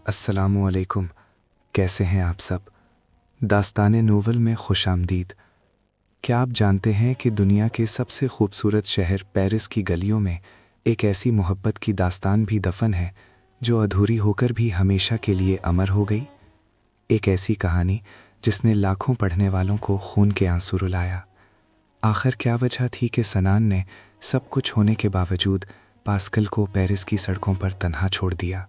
अस्सलाम वालेकुम। कैसे हैं आप सब? दास्ताने नोवेल में खुश आमदीद। क्या आप जानते हैं कि दुनिया के सबसे खूबसूरत शहर पेरिस की गलियों में एक ऐसी मोहब्बत की दास्तान भी दफन है जो अधूरी होकर भी हमेशा के लिए अमर हो गई। एक ऐसी कहानी जिसने लाखों पढ़ने वालों को खून के आंसू रुलाया। आखिर क्या वजह थी कि सनान ने सब कुछ होने के बावजूद पास्कल को पेरिस की सड़कों पर तन्हा छोड़ दिया?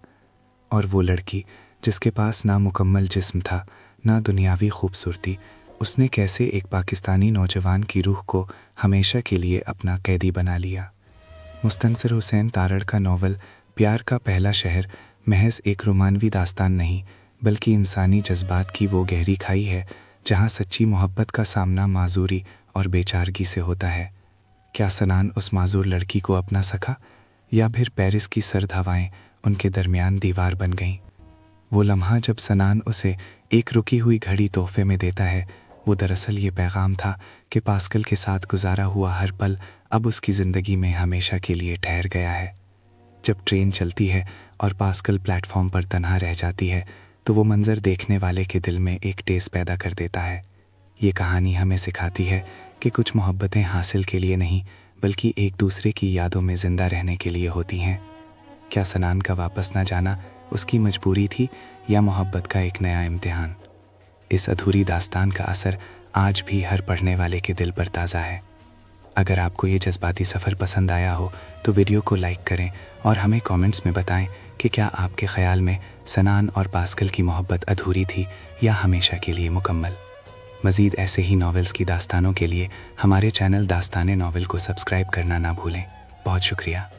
और वो लड़की जिसके पास ना मुकम्मल जिस्म था ना दुनियावी खूबसूरती, उसने कैसे एक पाकिस्तानी नौजवान की रूह को हमेशा के लिए अपना कैदी बना लिया? मुस्तनसिर हुसैन तारड़ का नावल प्यार का पहला शहर महज एक रोमानवी दास्तान नहीं, बल्कि इंसानी जज्बात की वो गहरी खाई है जहाँ सच्ची मोहब्बत का सामना माजूरी और बेचारगी से होता है। क्या सनान उस माजूर लड़की को अपना सका, या फिर पेरिस की सर्द हवाएं उनके दरमियान दीवार बन गईं? वो लम्हा जब सनान उसे एक रुकी हुई घड़ी तोहफे में देता है, वो दरअसल ये पैगाम था कि पास्कल के साथ गुजारा हुआ हर पल अब उसकी ज़िंदगी में हमेशा के लिए ठहर गया है। जब ट्रेन चलती है और पास्कल प्लेटफॉर्म पर तन्हा रह जाती है तो वो मंज़र देखने वाले के दिल में एक ठेस पैदा कर देता है। ये कहानी हमें सिखाती है कि कुछ मोहब्बतें हासिल के लिए नहीं, बल्कि एक दूसरे की यादों में ज़िंदा रहने के लिए होती हैं। क्या सनान का वापस ना जाना उसकी मजबूरी थी या मोहब्बत का एक नया इम्तिहान? इस अधूरी दास्तान का असर आज भी हर पढ़ने वाले के दिल पर ताज़ा है। अगर आपको ये जज्बाती सफ़र पसंद आया हो तो वीडियो को लाइक करें और हमें कमेंट्स में बताएं कि क्या आपके ख़याल में सनान और पास्कल की मोहब्बत अधूरी थी या हमेशा के लिए मुकम्मल। मज़ीद ऐसे ही नॉवेल्स की दास्तानों के लिए हमारे चैनल दास्ताने नॉवेल को सब्सक्राइब करना ना भूलें। बहुत शुक्रिया।